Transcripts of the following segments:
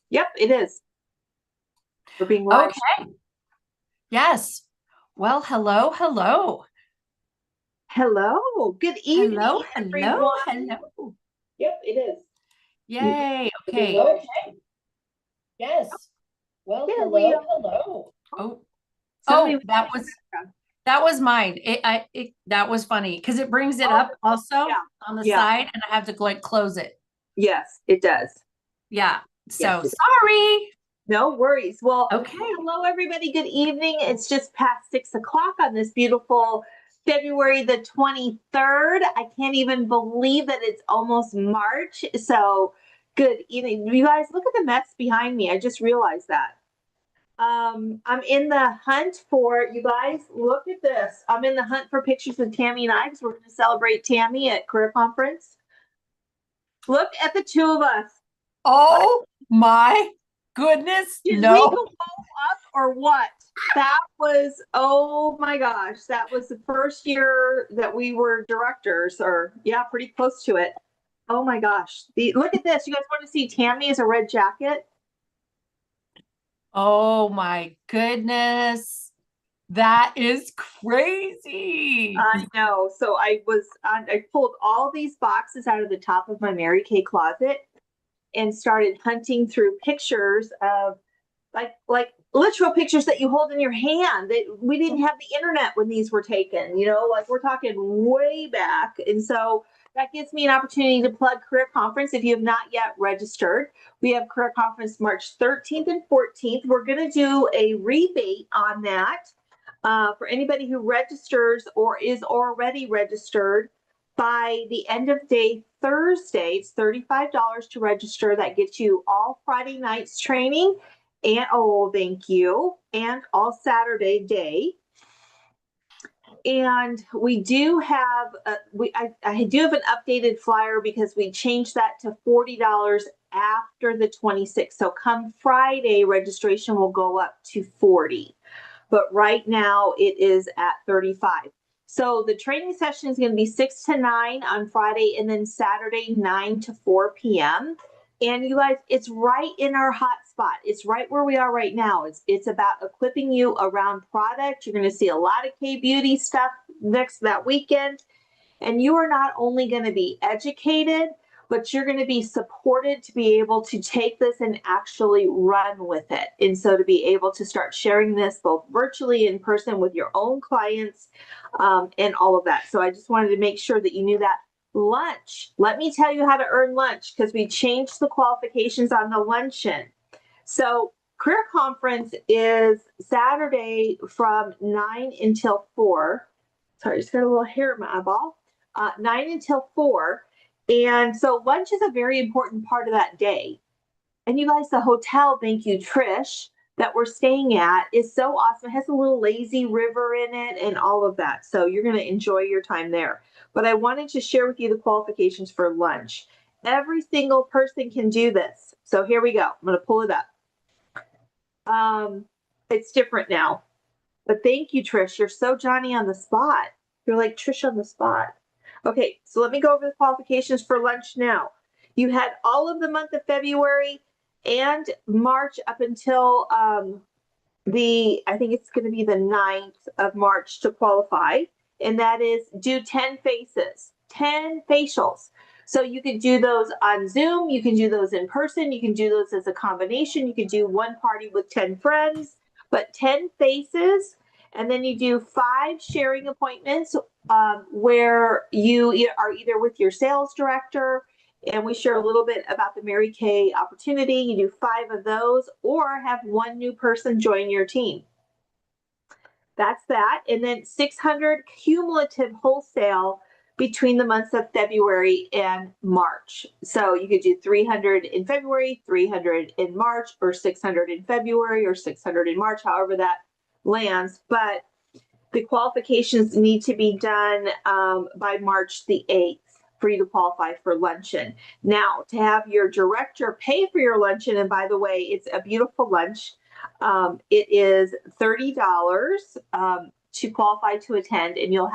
Yep, it is. We're being live. Okay. Yes. Well, hello, hello. Hello. Good Hello, evening, hello, everyone. hello. Yep, it is. Yay. We're being Okay. live. Yes. Well, There we hello, are. hello. Oh, Somebody oh, was that in the was background. that was mine. That was funny because it brings it Oh, up also yeah. on the Yeah. side and I have to like close it. Yes, it does. Yeah. Yes, So it does. sorry. No worries. Well, Okay. hello, everybody. Good evening. It's just past 6 o'clock on this beautiful February the 23rd. I can't even believe that it's almost March. So, good evening. You guys, look at the mess behind me. I just realized that. I'm in the hunt for you guys. Look at this. I'm in the hunt for pictures with Tammy and I because we're going to celebrate Tammy at career conference. Look at the two of us. Oh my goodness. Did we go No. up or what? That was, oh my gosh, that was the first year that we were directors, or yeah, pretty close to it. Oh my gosh. Look at this. You guys want to see Tammy as a red jacket? Oh my goodness. That is crazy. I know. So I pulled all these boxes out of the top of my Mary Kay closet and started hunting through pictures of like literal pictures that you hold in your hand. That we didn't have the internet when these were taken, like we're talking way back. And so that gives me an opportunity to plug Career Conference. If you have not yet registered, we have Career Conference March 13th and 14th. We're going to do a rebate on that for anybody who registers or is already registered by the end of day Thursday. It's $35 to register. That gets you all Friday night's training and oh, thank you, and all Saturday day. And we do have I do have an updated flyer because we changed that to $40 after the 26th. So come Friday, registration will go up to 40, but right now it is at 35. So the training session is going to be 6 to 9 on Friday, and then Saturday 9 to 4 p.m. And you guys, it's right in our hot spot. It's right where we are right now. It's about equipping you around product. You're going to see a lot of K beauty stuff next that weekend, and you are not only going to be educated, but you're going to be supported to be able to take this and actually run with it. And so to be able to start sharing this both virtually in person with your own clients and all of that. So I just wanted to make sure that you knew that. Lunch. Let me tell you how to earn lunch because we changed the qualifications on the luncheon. So Career Conference is Saturday from 9 until 4. Sorry, I just got a little hair in my eyeball. 9 until 4. And so lunch is a very important part of that day. And you guys, the hotel, thank you, Trish, that we're staying at is so awesome. It has a little lazy river in it and all of that. So you're going to enjoy your time there. But I wanted to share with you the qualifications for lunch. Every single person can do this. So here we go. I'm going to pull it up. Um, it's different now. But thank you, Trish. You're so Johnny on the spot. You're like Trish on the spot. Okay, so let me go over the qualifications for lunch now. You had all of the month of February and March up until I think it's going to be the 9th of March to qualify. And that is do 10 faces, 10 facials. So you can do those on Zoom, you can do those in person, you can do those as a combination, you can do one party with 10 friends, but 10 faces. And then you do 5 sharing appointments where you are either with your sales director, and we share a little bit about the Mary Kay opportunity. You do 5 of those or have one new person join your team. That's that. And then 600 cumulative wholesale between the months of February and March. So you could do 300 in February, 300 in March, or 600 in February, or 600 in March, however that lands. But the qualifications need to be done by March the 8th for you to qualify for luncheon. Now, to have your director pay for your luncheon, and by the way, it's a beautiful lunch. It is $30 to qualify to attend, and you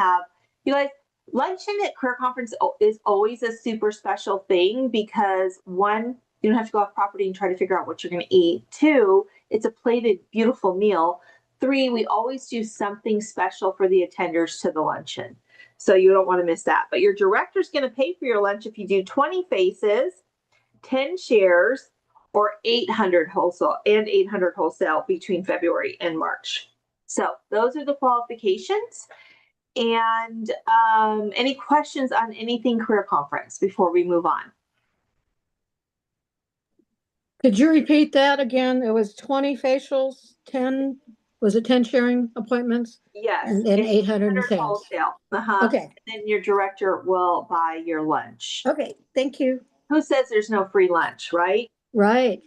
guys, luncheon at Career Conference is always a super special thing because one, You don't have to go off property and try to figure out what you're going to eat. 2, it's a plated, beautiful meal. 3, we always do something special for the attenders to the luncheon. So you don't want to miss that. But your director's going to pay for your lunch if you do 20 faces, 10 shares, or 800 wholesale between February and March. So those are the qualifications. And any questions on anything career conference before we move on? Could you repeat that again? It was 20 facials, 10, was it 10 sharing appointments? Yes. And 800 things. Wholesale. Okay. And then your director will buy your lunch. Okay, thank you. Who says there's no free lunch, right? Right.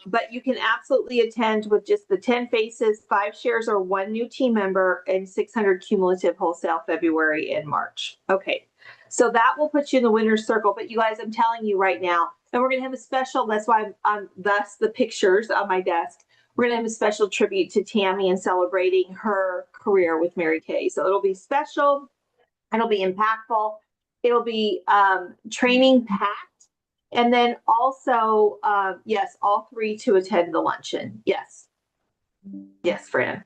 But you can absolutely attend with just the 10 faces, 5 shares, or 1 new team member, and 600 cumulative wholesale February and March. Okay, so that will put you in the winner's circle. But you guys, I'm telling you right now, and we're going to have a special, that's why I'm thus the pictures on my desk. We're going to have a special tribute to Tammy and celebrating her career with Mary Kay. So it'll be special, it'll be impactful, it'll be training packed. And then also, yes, all 3 to attend the luncheon. Yes. Yes, Fran.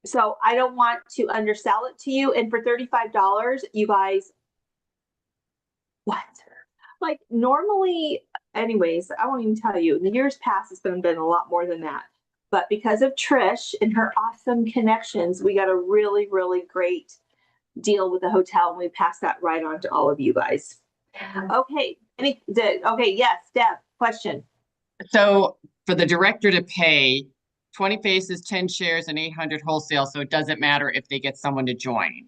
So I don't want to undersell it to you. And for $35, you guys, what? Like normally, anyways, I won't even tell you. In the years past, it's been a lot more than that. But because of Trish and her awesome connections, we got a really, really great deal with the hotel. And we passed that right on to all of you guys. Okay. Okay. Yes, Deb, question. So for the director to pay 20 faces, 10 shares, and 800 wholesale, so it doesn't matter if they get someone to join.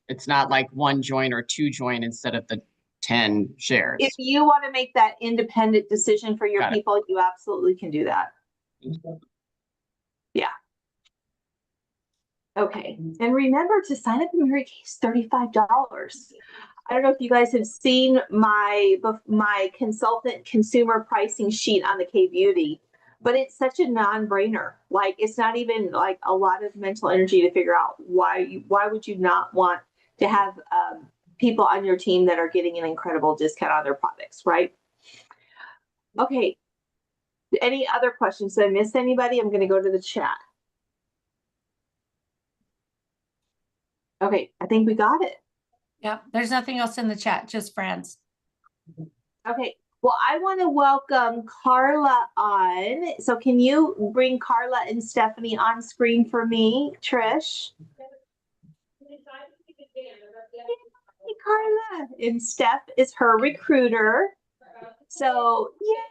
It's not like 1 join or 2 join instead of the 10 shares. If you want to make that independent decision for your people, you absolutely can do that. Yeah. Okay. And remember to sign up in Mary Kay is $35. I don't know if you guys have seen my consultant consumer pricing sheet on the K Beauty, but it's such a non-brainer. Like it's not even like a lot of mental energy to figure out why would you not want to have people on your team that are getting an incredible discount on their products, right? Okay. Any other questions? Did I miss anybody? I'm going to go to the chat. Okay, I think we got it. Yep, there's nothing else in the chat, just friends. Okay, well, I want to welcome Carla on. So can you bring Carla and Stephanie on screen for me, Trish? Hey, Carla. And Steph is her recruiter. So, yeah.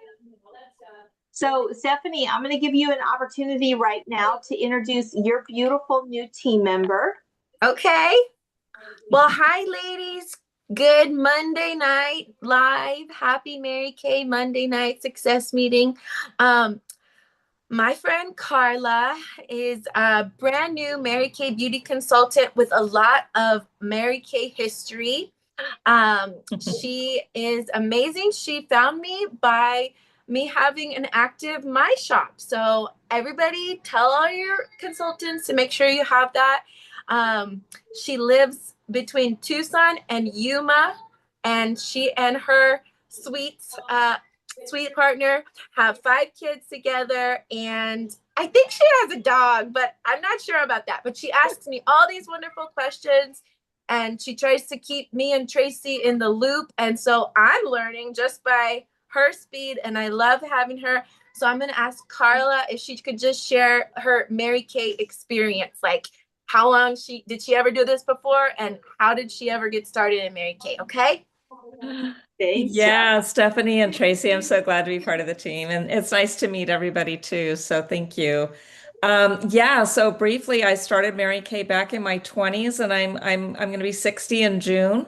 So, Stephanie, I'm going to give you an opportunity right now to introduce your beautiful new team member. Okay. Well, hi, ladies. Good Monday night live. Happy Mary Kay Monday night success meeting. My friend Carla is a brand new Mary Kay beauty consultant with a lot of Mary Kay history. She is amazing. She found me by me having an active My Shop. So everybody tell all your consultants to make sure you have that. She lives between Tucson and Yuma, and she and her sweet partner have 5 kids together, and I think she has a dog, but I'm not sure about that. But she asks me all these wonderful questions, and she tries to keep me and Tracy in the loop, and so I'm learning just by her speed, and I love having her. So I'm going to ask Carla if she could just share her Mary Kay experience, like how long did she ever do this before, and how did she ever get started in Mary Kay? Okay. Thanks. Yeah, Stephanie and Tracy, I'm so glad to be part of the team, and it's nice to meet everybody too. So thank you. Yeah, so briefly, I started Mary Kay back in my 20s, and I'm going to be 60 in June,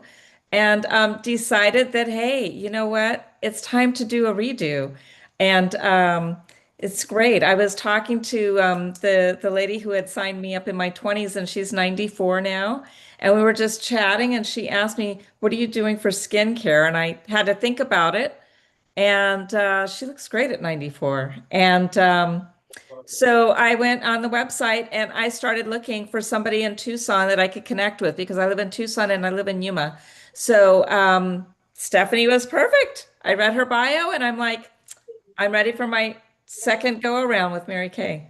and decided that hey, you know what? It's time to do a redo, and it's great. I was talking to the lady who had signed me up in my 20s, and she's 94 now. And we were just chatting, and she asked me, "What are you doing for skincare?" And I had to think about it. And she looks great at 94. And so I went on the website and I started looking for somebody in Tucson that I could connect with because I live in Tucson and I live in Yuma. So Stephanie was perfect. I read her bio and I'm like, I'm ready for my second go around with Mary Kay.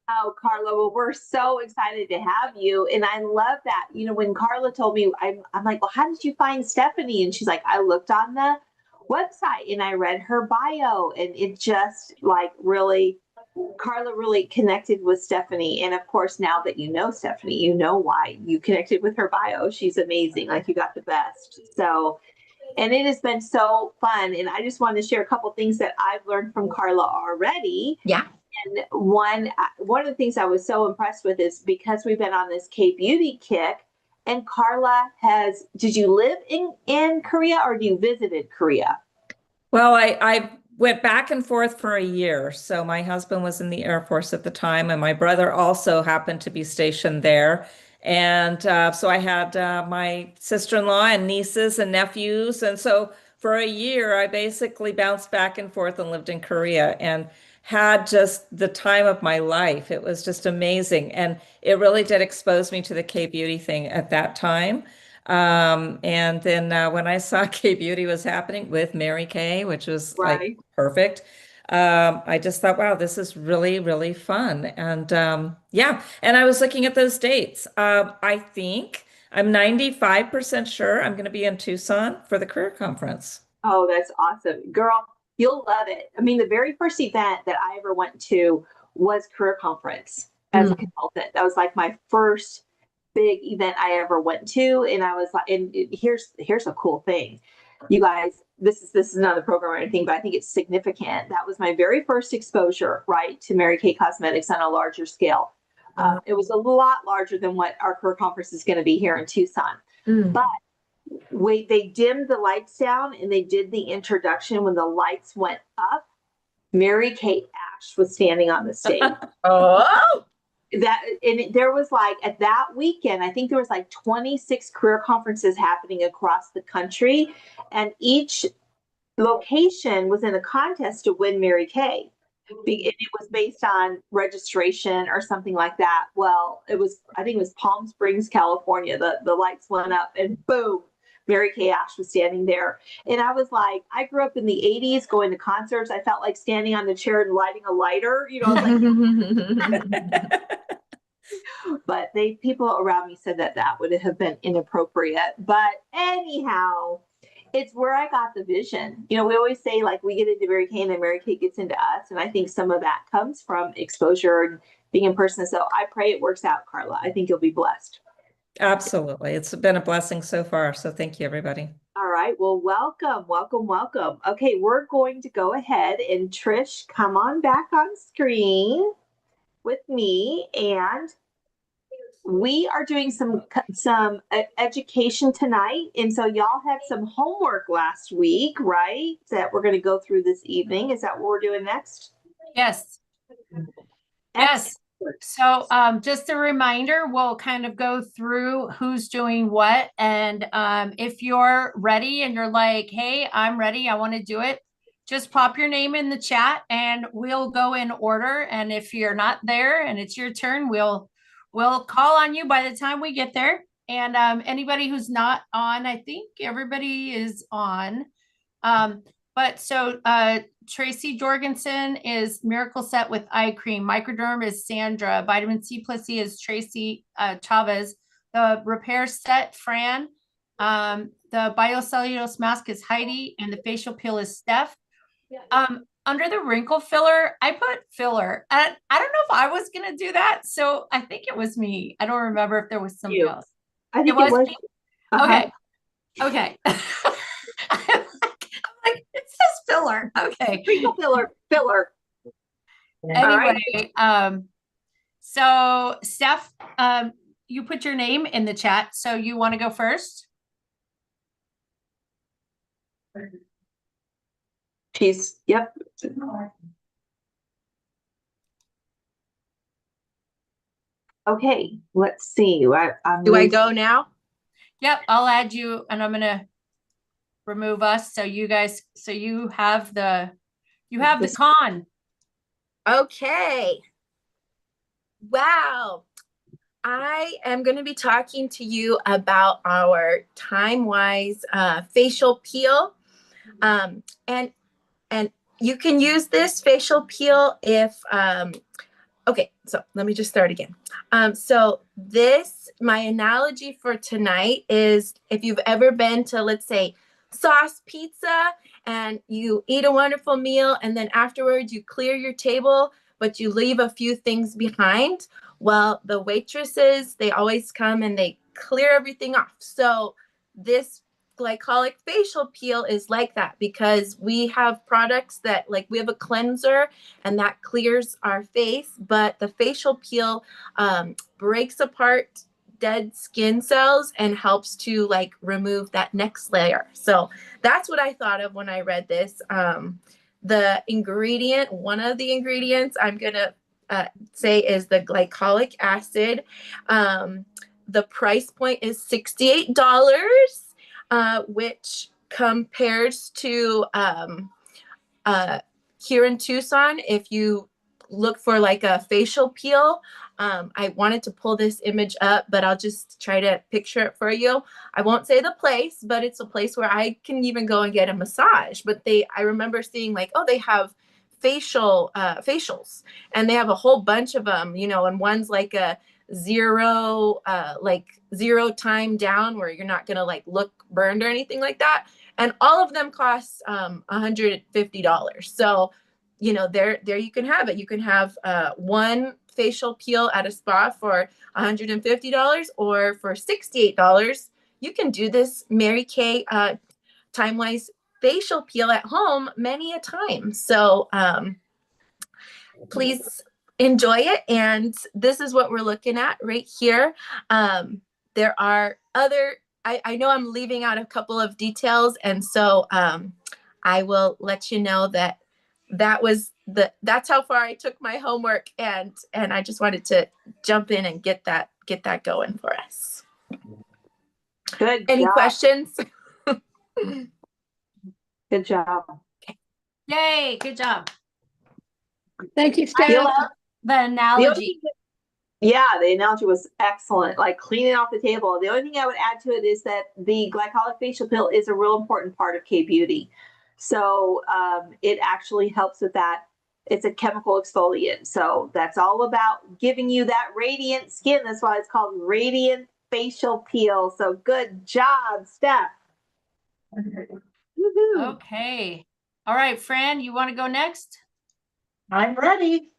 Oh, Carla, well, we're so excited to have you. And I love that. You know, when Carla told me, I'm like, well, how did you find Stephanie? And she's like, I looked on the website and I read her bio, and it just like really, Carla really connected with Stephanie. And of course, now that you know Stephanie, you know why you connected with her bio. She's amazing. Like, you got the best. So, and it has been so fun. And I just wanted to share a couple things that I've learned from Carla already. Yeah. And one of the things I was so impressed with is because we've been on this K-beauty kick, and Carla has, did you live in Korea, or do you visited Korea? Well, I went back and forth for a year. So my husband was in the Air Force at the time, and my brother also happened to be stationed there. And so I had my sister-in-law and nieces and nephews. And so for a year, I basically bounced back and forth and lived in Korea and had just the time of my life. It was just amazing. And it really did expose me to the K-beauty thing at that time. And then when I saw K-beauty was happening with Mary Kay, which was like Right. perfect, I just thought, wow, this is really, really fun. And yeah, and I was looking at those dates. I think I'm 95% sure I'm going to be in Tucson for the career conference. Oh, that's awesome. Girl, you'll love it. I mean, the very first event that I ever went to was Career Conference as a consultant. That was like my first big event I ever went to. And I was like, here's a cool thing. You guys, this is not a program or anything, but I think it's significant. That was my very first exposure, right, to Mary Kay Cosmetics on a larger scale. It was a lot larger than what our career conference is going to be here in Tucson. But they dimmed the lights down and they did the introduction. When the lights went up, Mary Kay Ash was standing on the stage. Oh, There was like, at that weekend, I think there was like 26 career conferences happening across the country, and each location was in a contest to win Mary Kay. It was based on registration or something like that. Well, I think it was Palm Springs, California. The lights went up and boom, Mary Kay Ash was standing there. And I was like, I grew up in the 80s going to concerts. I felt like standing on the chair and lighting a lighter, you know, I was like, but people around me said that would have been inappropriate. But anyhow, it's where I got the vision. You know, we always say like we get into Mary Kay and then Mary Kay gets into us. And I think some of that comes from exposure and being in person. So I pray it works out, Carla. I think you'll be blessed. Absolutely. It's been a blessing so far. So thank you, everybody. All right. Well, welcome, welcome, welcome. Okay, we're going to go ahead and Trish, come on back on screen with me, and we are doing some education tonight. And so y'all had some homework last week, right? That we're going to go through this evening. Is that what we're doing next? Yes. Yes. So just a reminder, we'll kind of go through who's doing what. And if you're ready and you're like, hey, I'm ready, I want to do it, just pop your name in the chat and we'll go in order. And if you're not there and it's your turn, we'll call on you by the time we get there. And anybody who's not on, I think everybody is on. But so Tracy Jorgensen is Miracle Set with eye cream. Microderm is Sandra. Vitamin C plus E is Tracy Chavez. The Repair Set, Fran. The Biocellulose Mask is Heidi. And the facial peel is Steph. Under the wrinkle filler, I put filler. And I don't know if I was going to do that. So I think it was me. I don't remember if there was somebody else. I think it was. Me? Okay. Okay. Like, it says filler. Okay. Wrinkle filler. Anyway, so Steph, you put your name in the chat. So you want to go first? Yep. Okay, let's see. do I go now? Yep, I'll add you and I'm going to remove us. So you have the con. Okay. Wow. I am going to be talking to you about our Time-Wise facial peel. And you can use this facial peel if, okay, so let me just start again. So my analogy for tonight is if you've ever been to, let's say, Sauce Pizza, and you eat a wonderful meal, and then afterwards you clear your table, but you leave a few things behind. Well, the waitresses, they always come and they clear everything off. So this glycolic facial peel is like that, because we have products that, like, we have a cleanser and that clears our face, but the facial peel breaks apart dead skin cells and helps to like remove that next layer. So that's what I thought of when I read this. The ingredient, one of the ingredients I'm gonna say is the glycolic acid. The price point is $68, which compares to here in Tucson, if you look for like a facial peel, I wanted to pull this image up, but I'll just try to picture it for you. I won't say the place, but it's a place where I can even go and get a massage. But I remember seeing like, oh, they have facials, and they have a whole bunch of them, you know, and one's like a zero time down where you're not gonna like look burned or anything like that. And all of them cost $150. So, you know, there you can have it. You can have one facial peel at a spa for $150, or for $68, you can do this Mary Kay Time-Wise facial peel at home many a time. So please enjoy it. And this is what we're looking at right here. There are other, I know I'm leaving out a couple of details, and so I will let you know that that's how far I took my homework, and I just wanted to jump in and get that going for us. Good. Any job. questions? Good job. Yay, good job. Thank you, The Steph. The only analogy. thing yeah, the analogy was excellent, like cleaning off the table. The only thing I would add to it is that the glycolic facial peel is a real important part of K-Beauty. So it actually helps with that. It's a chemical exfoliant. So that's all about giving you that radiant skin. That's why it's called Radiant Facial Peel. So good job, Steph. Woohoo. Okay. All right, Fran, you want to go next? I'm ready.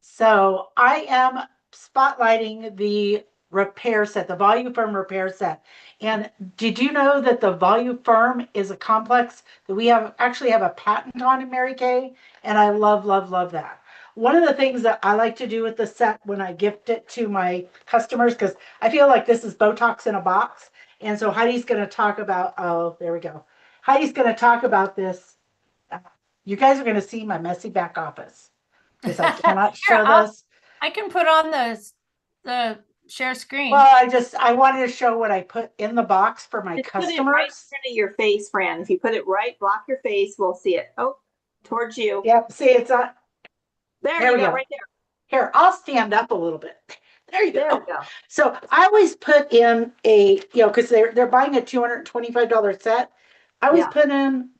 So I am spotlighting the repair set, the Voluform repair set. And did you know that the Voluform is a complex that we actually have a patent on in Mary Kay? And I love, love, love that. One of the things that I like to do with the set when I gift it to my customers, because I feel like this is Botox in a box. And so Heidi's going to talk about, oh, there we go. Heidi's going to talk about this. You guys are going to see my messy back office, because I cannot show this. I can put on the share screen. Well, I wanted to show what I put in the box for my Just customers. put it right in front of your face, Fran. If you put it right, block your face, we'll see it. Oh, towards you. Yep, see, it's on. There There you we go, go. right there. Here, I'll stand up a little bit. There you There go. we go. So I always put in a, because they're buying a $225 set. I always Yeah. put in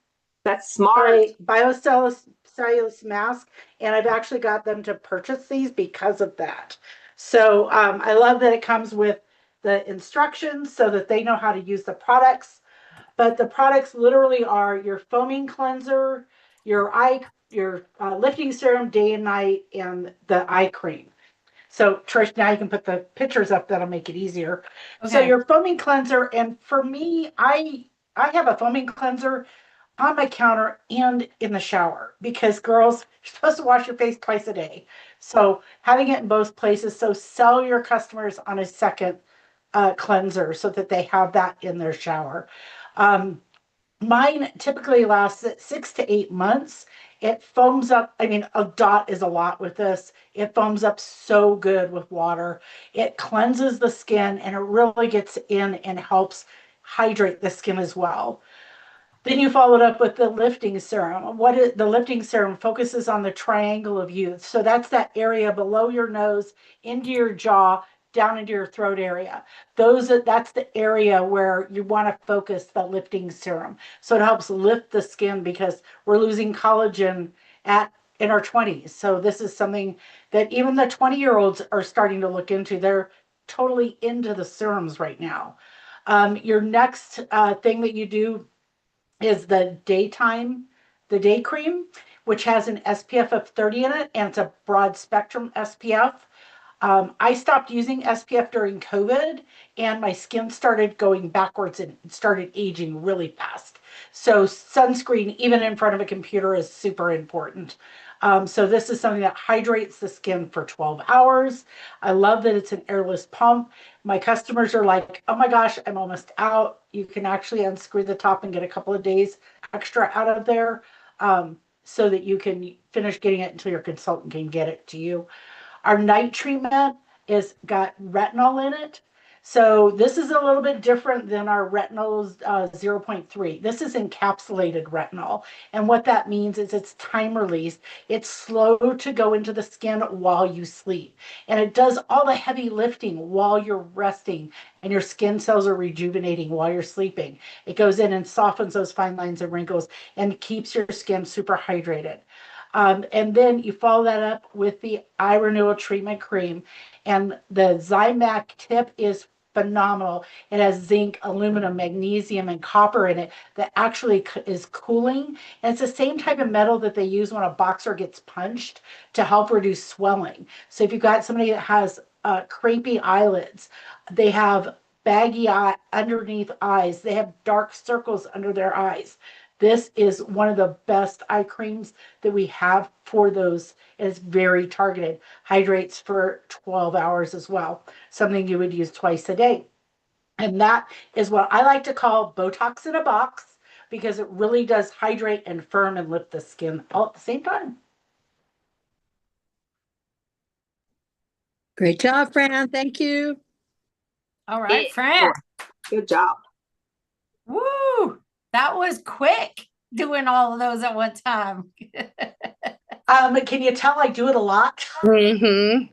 That's smart. a biocellulose mask, and I've actually got them to purchase these because of that. So I love that it comes with the instructions so that they know how to use the products. But the products literally are your foaming cleanser, your lifting serum day and night, and the eye cream. So Trish, now you can put the pictures up. That'll make it easier. So Okay. your foaming cleanser, and for me, I have a foaming cleanser on my counter and in the shower, because girls, you're supposed to wash your face twice a day. So having it in both places, so sell your customers on a second cleanser so that they have that in their shower. Mine typically lasts 6 to 8 months. It foams up. I mean, a dot is a lot with this. It foams up so good with water. It cleanses the skin, and it really gets in and helps hydrate the skin as well. Then you followed up with the lifting serum. The lifting serum focuses on the triangle of youth. So that's that area below your nose, into your jaw, down into your throat area. That's the area where you want to focus the lifting serum. So it helps lift the skin because we're losing collagen in our 20s. So this is something that even the 20-year-olds are starting to look into. They're totally into the serums right now. Your next thing that you do is the day cream, which has an SPF of 30 in it, and it's a broad spectrum SPF. I stopped using SPF during COVID, and my skin started going backwards and started aging really fast. So sunscreen, even in front of a computer, is super important. So this is something that hydrates the skin for 12 hours. I love that it's an airless pump. My customers are like, oh my gosh, I'm almost out. You can actually unscrew the top and get a couple of days extra out of there, so that you can finish getting it until your consultant can get it to you. Our night treatment is got retinol in it. So this is a little bit different than our retinol 0.3. This is encapsulated retinol. And what that means is it's time release. It's slow to go into the skin while you sleep. And it does all the heavy lifting while you're resting, and your skin cells are rejuvenating while you're sleeping. It goes in and softens those fine lines and wrinkles and keeps your skin super hydrated. And then you follow that up with the eye renewal treatment cream. And the Zymac tip is phenomenal. It has zinc, aluminum, magnesium, and copper in it that actually is cooling. And it's the same type of metal that they use when a boxer gets punched to help reduce swelling. So if you've got somebody that has crepey eyelids, they have baggy eye underneath eyes, they have dark circles under their eyes, this is one of the best eye creams that we have for those. It's very targeted, hydrates for 12 hours as well, something you would use twice a day. And that is what I like to call Botox in a box, because it really does hydrate and firm and lift the skin all at the same time. Great job, Fran. Thank you. All right, Fran. Good job. Woo! That was quick doing all of those at one time. Can you tell I do it a lot? Yeah,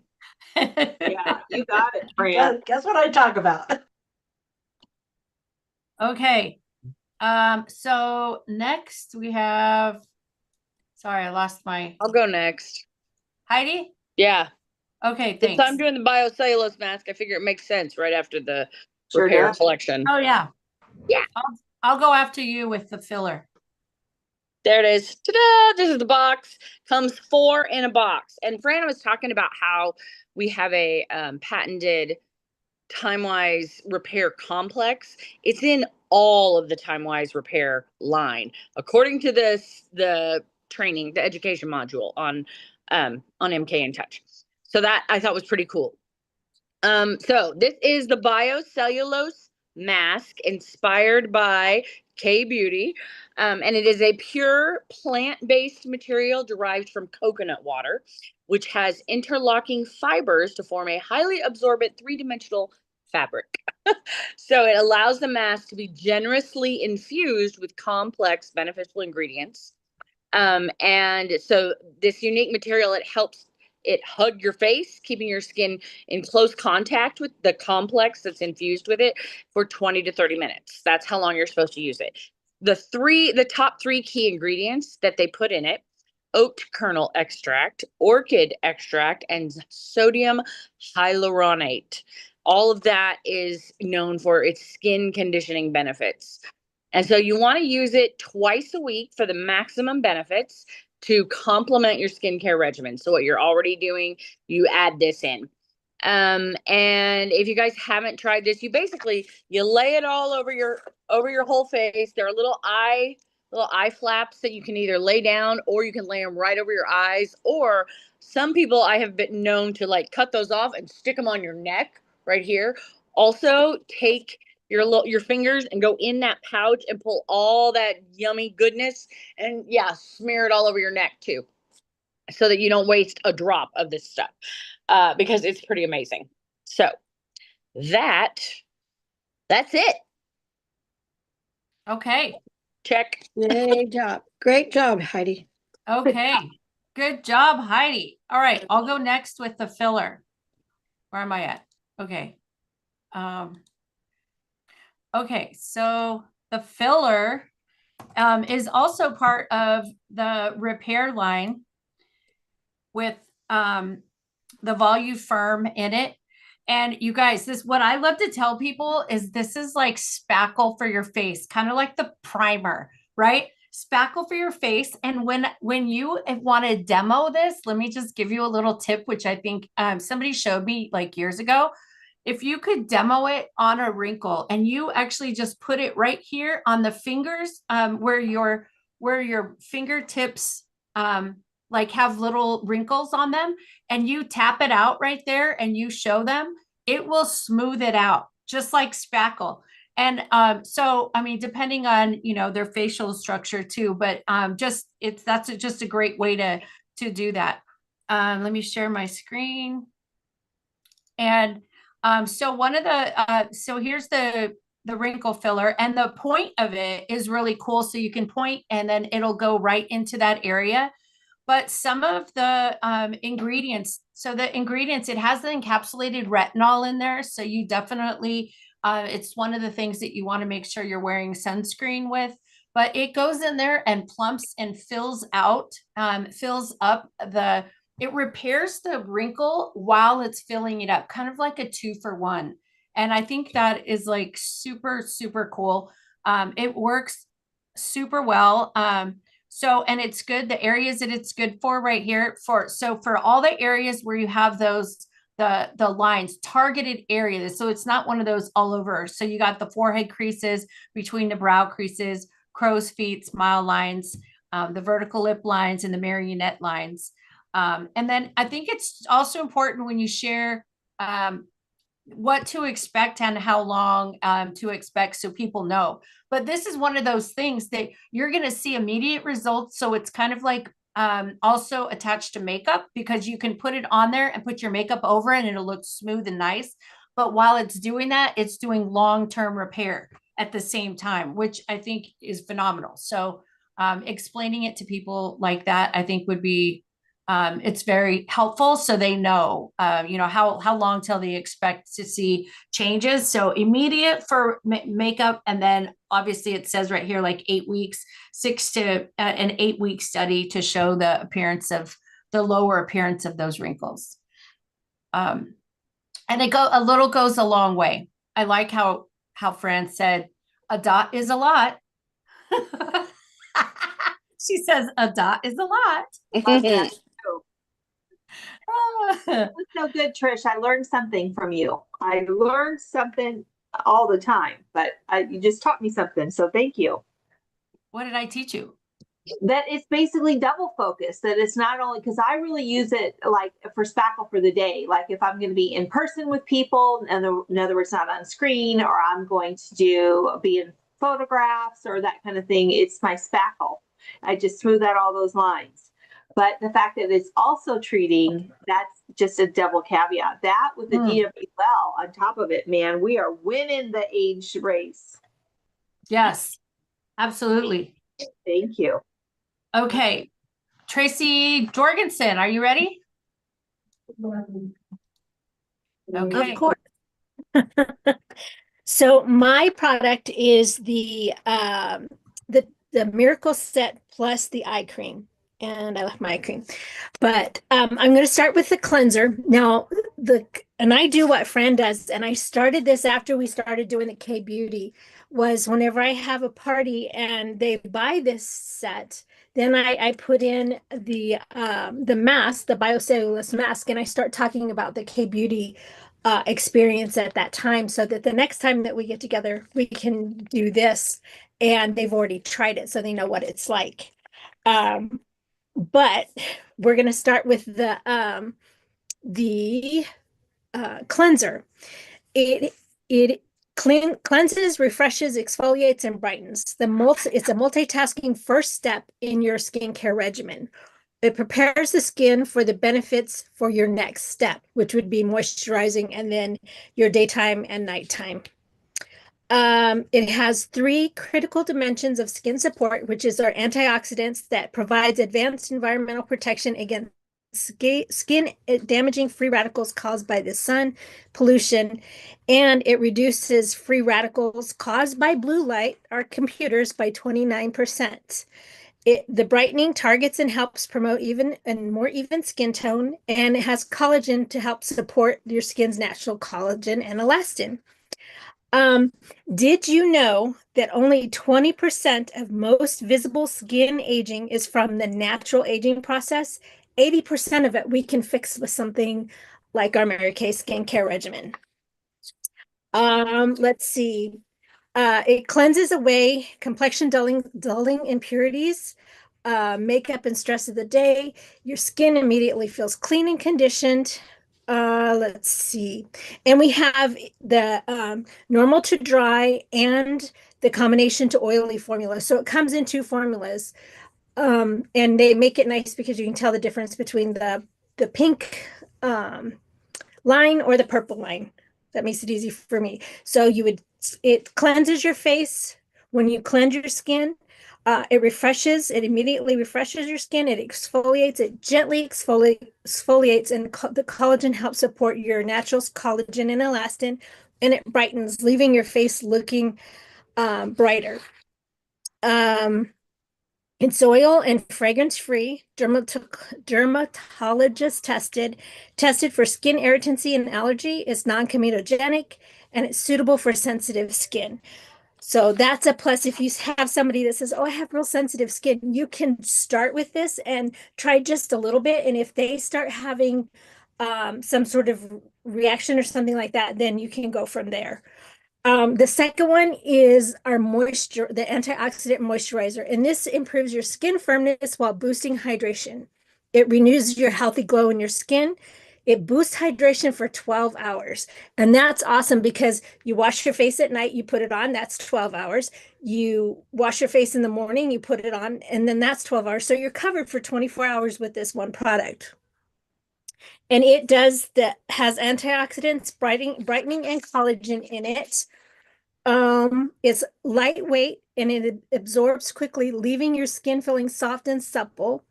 you got it, Fran. Guess what I talk about? Okay. So next we have, sorry, I lost my I'll go next. Heidi. Yeah. Okay, Since thanks. I'm doing the biocellulose mask, I figure it makes sense right after the Sure repair does. collection. Oh yeah. Yeah. I'll go after you with the filler. There it is. Ta-da! This is the box. Comes 4 in a box. And Fran was talking about how we have a patented TimeWise repair complex. It's in all of the TimeWise repair line, according to the training, the education module on MK in Touch. So that I thought was pretty cool. So this is the biocellulose mask inspired by K-Beauty. And it is a pure plant-based material derived from coconut water, which has interlocking fibers to form a highly absorbent 3-dimensional fabric. So it allows the mask to be generously infused with complex beneficial ingredients. And so this unique material, it helps it hug your face, keeping your skin in close contact with the complex that's infused with it for 20 to 30 minutes. That's how long you're supposed to use it. The top 3 key ingredients that they put in it: oat kernel extract, orchid extract, and sodium hyaluronate. All of that is known for its skin conditioning benefits. And so you want to use it twice a week for the maximum benefits to complement your skincare regimen. So what you're already doing, you add this in. And if you guys haven't tried this, you lay it all over your whole face. There are little eye flaps that you can either lay down, or you can lay them right over your eyes. Or some people, I have been known to like cut those off and stick them on your neck right here. Also, take your fingers and go in that pouch and pull all that yummy goodness and smear it all over your neck too, so that you don't waste a drop of this stuff, because it's pretty amazing. So that's it. Okay. Check. Great job. Great job, Heidi. Okay, good job, Heidi. All right, I'll go next with the filler. Where am I at? Okay. Okay, so the filler is also part of the repair line with the Voluferm in it. And you guys, this what I love to tell people is this is like spackle for your face, kind of like the primer, right? Spackle for your face. And when you want to demo this, let me just give you a little tip, which I think somebody showed me like years ago. If you could demo it on a wrinkle and you actually just put it right here on the fingers, where your fingertips like have little wrinkles on them, and you tap it out right there and you show them, it will smooth it out just like spackle. And so I mean, depending on their facial structure too, but that's just a great way to do that. Let me share my screen. And so one of the so here's the wrinkle filler, and the point of it is really cool. So you can point and then it'll go right into that area. But some of the ingredients, it has the encapsulated retinol in there. So you definitely, it's one of the things that you want to make sure you're wearing sunscreen with. But it goes in there and plumps and fills up it repairs the wrinkle while it's filling it up, kind of like a 2-for-1. And I think that is like super, super cool. It works super well. So, and it's good, the areas that it's good for right here for all the areas where you have those, the lines, targeted areas. So it's not one of those all over. So you got the forehead creases, between the brow creases, crow's feet, smile lines, the vertical lip lines, and the marionette lines. And then I think it's also important when you share what to expect and how long to expect, so people know. But this is one of those things that you're going to see immediate results. So it's kind of like also attached to makeup, because you can put it on there and put your makeup over it and it'll look smooth and nice. But while it's doing that, it's doing long-term repair at the same time, which I think is phenomenal. So explaining it to people like that, I think would be it's very helpful, so they know, how long till they expect to see changes. So immediate for makeup, and then obviously it says right here like 8 weeks, 6 to an 8-week study to show the lower appearance of those wrinkles. And a little goes a long way. I like how Fran said a dot is a lot. She says a dot is a lot. Love that. That's so good, Trish. I learned something from you. I learned something all the time, but you just taught me something. So thank you. What did I teach you? That it's basically double focus. That it's not only, because I really use it like for spackle for the day. Like if I'm going to be in person with people, and in other words, not on screen, or I'm going to be in photographs or that kind of thing, it's my spackle. I just smooth out all those lines. But the fact that it's also treating, that's just a double caveat. That with the DWL on top of it, man, we are winning the age race. Yes, absolutely. Thank you. Okay. Tracy Jorgensen, are you ready? Okay. Of course. So my product is the Miracle Set plus the eye cream. And I left my eye cream, but I'm going to start with the cleanser. Now, and I do what Fran does, and I started this after we started doing the K-Beauty, was whenever I have a party and they buy this set, then I put in the mask, the biocellulose mask, and I start talking about the K-Beauty experience at that time, so that the next time that we get together, we can do this, and they've already tried it, so they know what it's like. But we're going to start with the cleanser. It cleanses, refreshes, exfoliates, and brightens. It's a multitasking first step in your skincare regimen. It prepares the skin for the benefits for your next step, which would be moisturizing, and then your daytime and nighttime. It has 3 critical dimensions of skin support, which is our antioxidants that provides advanced environmental protection against skin damaging free radicals caused by the sun, pollution, and it reduces free radicals caused by blue light, our computers, by 29%. The brightening targets and helps promote even and more even skin tone, and it has collagen to help support your skin's natural collagen and elastin. Did you know that only 20% of most visible skin aging is from the natural aging process? 80% of it we can fix with something like our Mary Kay skincare regimen. Let's see. It cleanses away complexion dulling impurities, makeup and stress of the day. Your skin immediately feels clean and conditioned. Let's see. And we have the normal to dry and the combination to oily formula. So it comes in 2 formulas. And they make it nice because you can tell the difference between the pink line or the purple line. That makes it easy for me. So it cleanses your face when you cleanse your skin. It immediately refreshes your skin. It exfoliates, it gently exfoliates, and the collagen helps support your natural collagen and elastin, and it brightens, leaving your face looking brighter. It's oil and fragrance free, dermatologist tested for skin irritancy and allergy. It's non-comedogenic, and it's suitable for sensitive skin. So that's a plus. If you have somebody that says, oh, I have real sensitive skin, you can start with this and try just a little bit. And if they start having some sort of reaction or something like that, then you can go from there. The second one is our the antioxidant moisturizer, and this improves your skin firmness while boosting hydration. It renews your healthy glow in your skin. It boosts hydration for 12 hours. And that's awesome because you wash your face at night, you put it on, that's 12 hours. You wash your face in the morning, you put it on, and then that's 12 hours. So you're covered for 24 hours with this one product. And it has antioxidants, brightening and collagen in it. It's lightweight and it absorbs quickly, leaving your skin feeling soft and supple.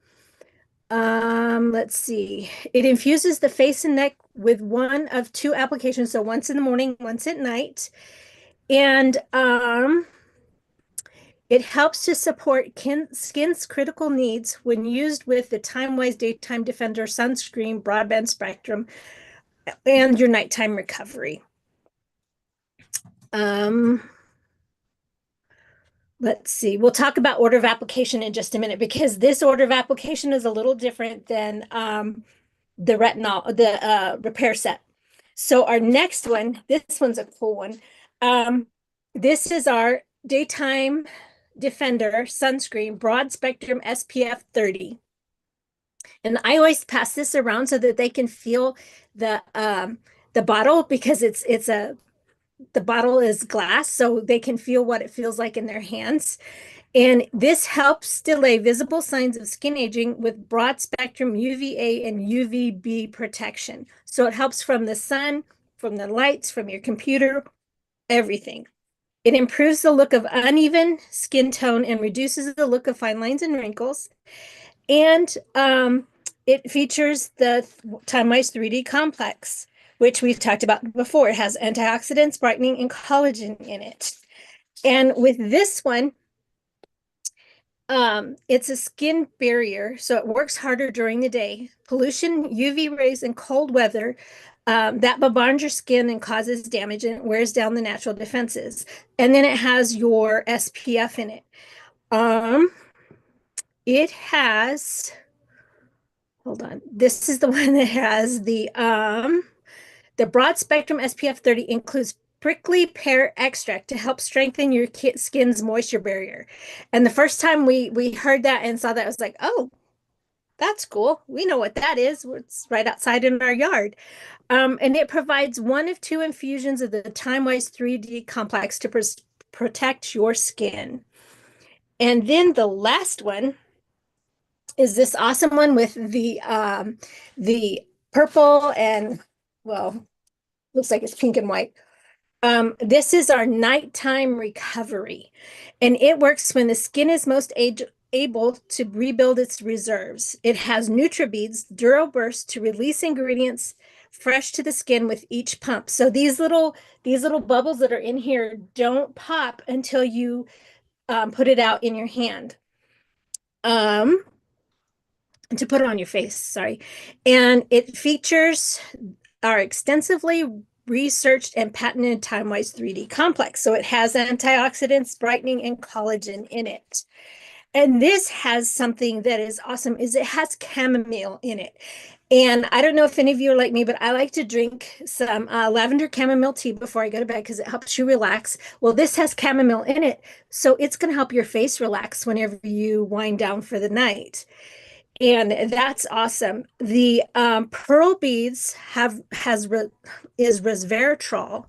Let's see. It infuses the face and neck with 1 of 2 applications. So once in the morning, once at night. And it helps to support skin's critical needs when used with the Time-Wise Daytime Defender Sunscreen Broadband Spectrum and your nighttime recovery. Let's see. We'll talk about order of application in just a minute because this order of application is a little different than the repair set. So our next one, this one's a cool one. This is our Daytime Defender Sunscreen Broad Spectrum SPF 30. And I always pass this around so that they can feel the bottle because the bottle is glass, so they can feel what it feels like in their hands. And this helps delay visible signs of skin aging with broad spectrum UVA and UVB protection. So it helps from the sun, from the lights, from your computer, everything. It improves the look of uneven skin tone and reduces the look of fine lines and wrinkles. And it features the Time-Wise 3D Complex, which we've talked about before. It has antioxidants, brightening, and collagen in it. And with this one, it's a skin barrier, so it works harder during the day. Pollution, UV rays, and cold weather that bombards your skin and causes damage, and it wears down the natural defenses. And then it has your SPF in it. It has, hold on, this is the one that has the broad spectrum SPF 30 includes prickly pear extract to help strengthen your skin's moisture barrier. And the first time we heard that and saw that, I was like, oh, that's cool. We know what that is. It's right outside in our yard. And it provides 1 of 2 infusions of the Time-Wise 3D Complex to protect your skin. And then the last one is this awesome one with the purple and, well, looks like it's pink and white. This is our nighttime recovery, and it works when the skin is most able to rebuild its reserves. It has NutriBeads DuraBurst to release ingredients fresh to the skin with each pump. So these little bubbles that are in here don't pop until you put it out in your hand. To put it on your face, sorry. And it features our extensively researched and patented TimeWise 3D complex. So it has antioxidants, brightening, and collagen in it. And this has something that is awesome, is it has chamomile in it. And I don't know if any of you are like me, but I like to drink some lavender chamomile tea before I go to bed because it helps you relax. Well, this has chamomile in it, so it's going to help your face relax whenever you wind down for the night. And that's awesome. The pearl beads is resveratrol,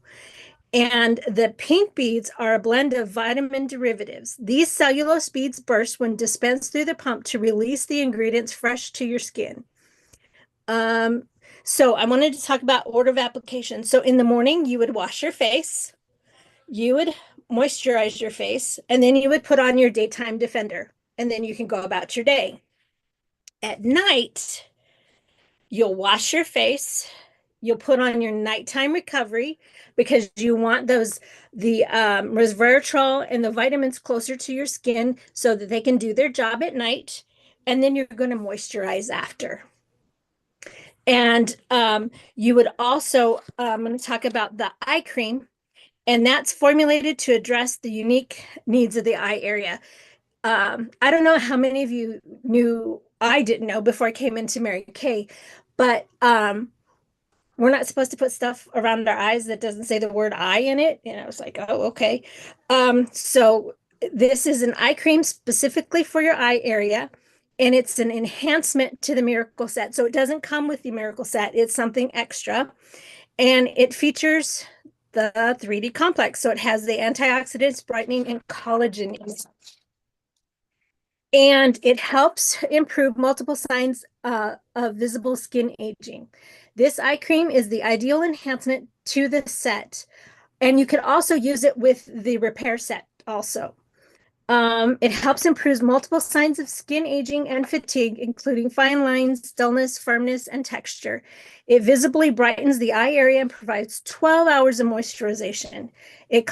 and the pink beads are a blend of vitamin derivatives. These cellulose beads burst when dispensed through the pump to release the ingredients fresh to your skin. So I wanted to talk about order of application. So in the morning, you would wash your face, you would moisturize your face, and then you would put on your daytime defender, and then you can go about your day. At night, you'll wash your face, you'll put on your nighttime recovery because you want the resveratrol and the vitamins closer to your skin so that they can do their job at night. And then you're going to moisturize after. And you would also, I'm going to talk about the eye cream, and that's formulated to address the unique needs of the eye area. I don't know how many of you knew, I didn't know before I came into Mary Kay, but we're not supposed to put stuff around our eyes that doesn't say the word eye in it. And I was like, oh, okay. So this is an eye cream specifically for your eye area, and it's an enhancement to the Miracle Set. So it doesn't come with the Miracle Set. It's something extra, and it features the 3D complex. So it has the antioxidants, brightening, and collagen in it. And it helps improve multiple signs of visible skin aging. This eye cream is the ideal enhancement to the set. And you could also use it with the repair set also. It helps improve multiple signs of skin aging and fatigue, including fine lines, dullness, firmness, and texture. It visibly brightens the eye area and provides 12 hours of moisturization. It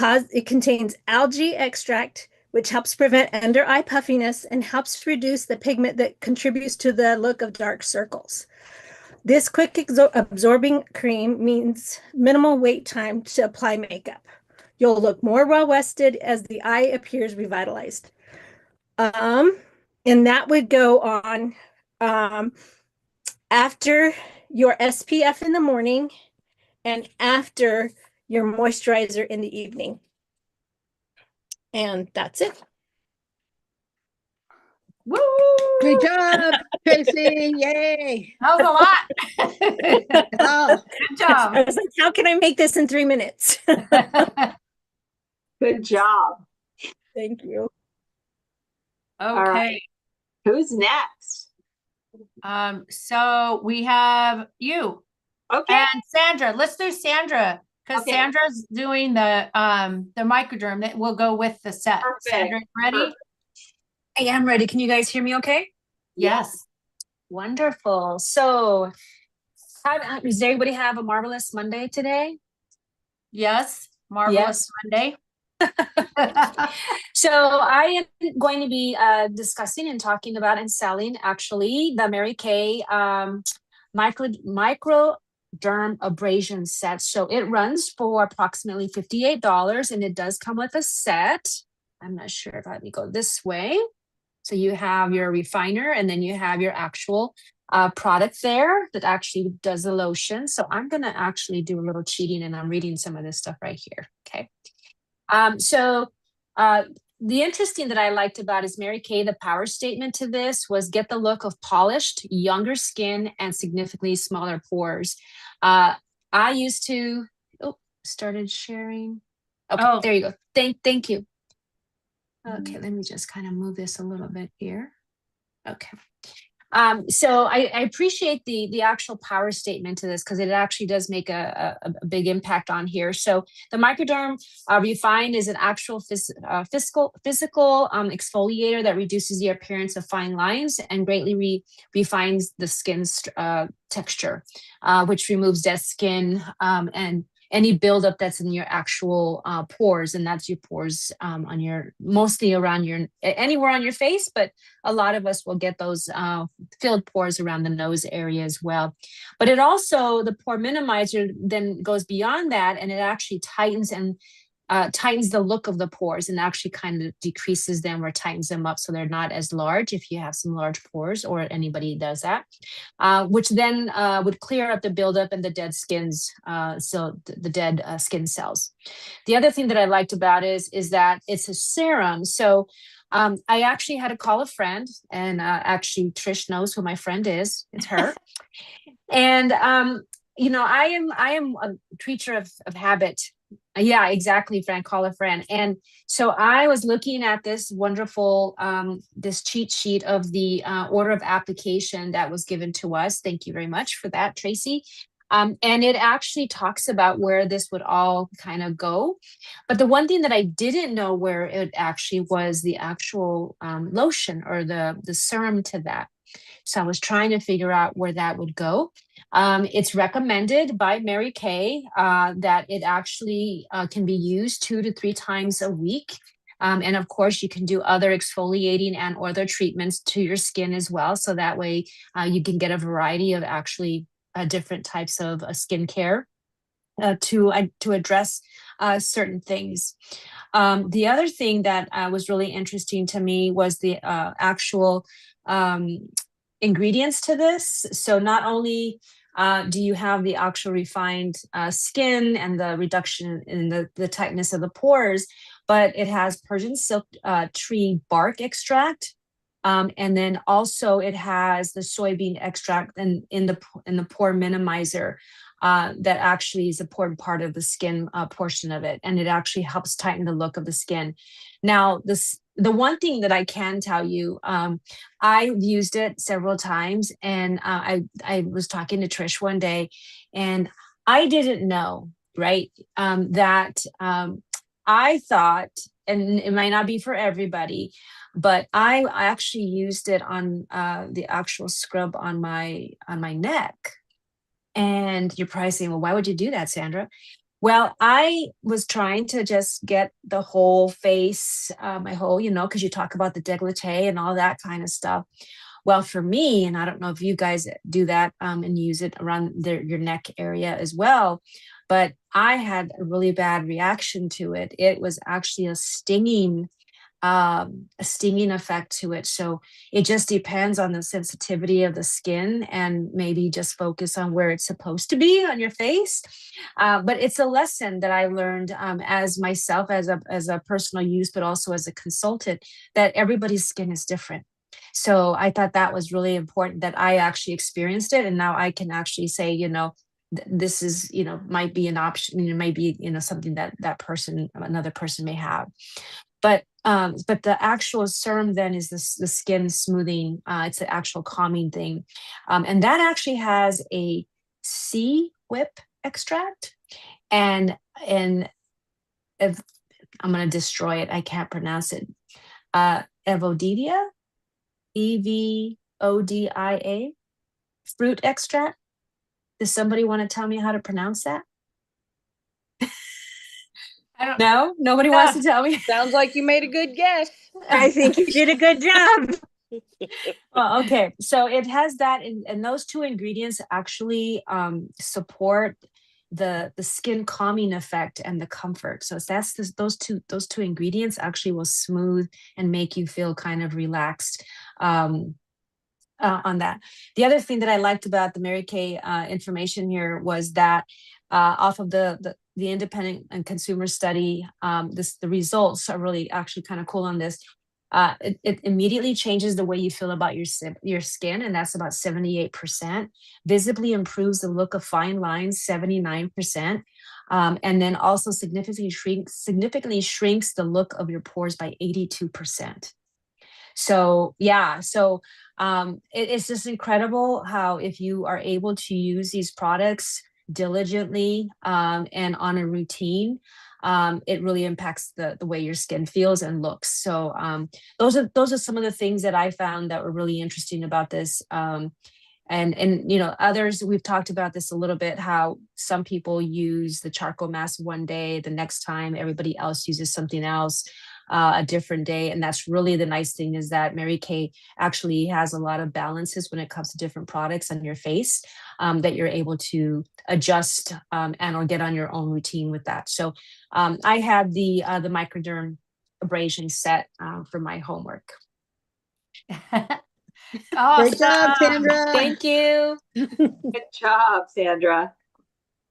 contains algae extract, which helps prevent under eye puffiness and helps reduce the pigment that contributes to the look of dark circles. This quick absorbing cream means minimal wait time to apply makeup. You'll look more well-rested as the eye appears revitalized. And that would go on after your SPF in the morning and after your moisturizer in the evening. And that's it. Woo! Good job, Tracy. Yay. That was a lot. Oh, Good I job. was like, how can I make this in 3 minutes? Good job. Thank you. Okay. right. Who's next? So we have you Okay. and Sandra. Let's do Sandra because Okay. Sandra's doing the microderm that will go with the set. Perfect. Sandra, ready? Perfect. I am ready. Can you guys hear me okay? Yes. Wonderful. So, does everybody have a marvelous Monday today? Yes. Marvelous Monday. So, I am going to be discussing and talking about and selling actually the Mary Kay microderm abrasion set. So, it runs for approximately $58 and it does come with a set. I'm not sure if I me go this way. So you have your refiner and then you have your actual product there that actually does the lotion. So I'm going to actually do a little cheating and I'm reading some of this stuff right here. Okay. The interesting that I liked about is Mary Kay, the power statement to this was get the look of polished, younger skin and significantly smaller pores. I used to, started sharing. Okay, there you go. Thank you. Okay, let me just kind of move this a little bit here. Okay. So I appreciate the actual power statement to this because it actually does make a big impact on here. So the Microderm Refine is an actual physical exfoliator that reduces the appearance of fine lines and greatly refines the skin's texture, which removes dead skin and any buildup that's in your actual pores, and that's your pores on your, mostly around your, anywhere on your face, but a lot of us will get those filled pores around the nose area as well. But it also, the pore minimizer then goes beyond that, and it actually tightens and tightens the look of the pores and actually kind of decreases them or tightens them up so they're not as large if you have some large pores, or anybody does that, which then would clear up the buildup and the dead skins, so the dead skin cells. The other thing that I liked about it is that it's a serum. So I actually had to call a friend, and actually Trish knows who my friend is. It's her. And you know, I am a creature of habit. Yeah, exactly, Fran, call a friend. And so I was looking at this wonderful, this cheat sheet of the order of application that was given to us. Thank you very much for that, Tracy. And it actually talks about where this would all kind of go. But the one thing that I didn't know where it actually was the actual lotion or the serum to that. So I was trying to figure out where that would go. It's recommended by Mary Kay that it actually can be used 2 to 3 times a week. And of course, you can do other exfoliating and other treatments to your skin as well. So that way you can get a variety of actually different types of skincare to address certain things. The other thing that was really interesting to me was the actual ingredients to this. So not only do you have the actual refined skin and the reduction in the tightness of the pores, but it has Persian silk tree bark extract. And then also it has the soybean extract in the pore minimizer that actually is an important part of the skin portion of it. And it actually helps tighten the look of the skin. Now, the one thing that I can tell you, I've used it several times, and I was talking to Trish one day, and I didn't know, right, that I thought, and it might not be for everybody, but I actually used it on the actual scrub on my neck. And you're probably saying, well, why would you do that, Sandra? Well, I was trying to just get the whole face, my whole, you know, because you talk about the décolleté and all that kind of stuff. Well, for me, and I don't know if you guys do that and use it around your neck area as well, but I had a really bad reaction to it. It was actually a stinging effect to it. So it just depends on the sensitivity of the skin, and maybe just focus on where it's supposed to be on your face. But it's a lesson that I learned as myself, as a personal use, but also as a consultant, that everybody's skin is different. So I thought that was really important that I actually experienced it. And now I can actually say, you know, this is, you know, might be an option, it might be, you know, something that another person may have. But the actual serum then is the skin smoothing. It's an actual calming thing. And that actually has a sea whip extract. And if I'm going to destroy it, I can't pronounce it. Evodia, EVODIA, fruit extract. Does somebody want to tell me how to pronounce that? No, nobody wants to tell me. Sounds like you made a good guess. I think you did a good job. Well, okay, so it has that, and those 2 ingredients actually support the skin calming effect and the comfort. So that's those two ingredients actually will smooth and make you feel kind of relaxed on that. The other thing that I liked about the Mary Kay information here was that off of the independent and consumer study, the results are really actually kind of cool on this. It immediately changes the way you feel about your skin, and that's about 78%. Visibly improves the look of fine lines, 79%. And then also significantly shrinks the look of your pores by 82%. So yeah, so it's just incredible how if you are able to use these products diligently and on a routine, it really impacts the way your skin feels and looks. So those are some of the things that I found that were really interesting about this. And you know, others, we've talked about this a little bit, how some people use the charcoal mask one day, the next time everybody else uses something else a different day. And that's really the nice thing, is that Mary Kay actually has a lot of balances when it comes to different products on your face, that you're able to adjust and or get on your own routine with that. So I had the Microderm abrasion set for my homework. Great job, Awesome. Sandra. Thank you. Good job, Sandra.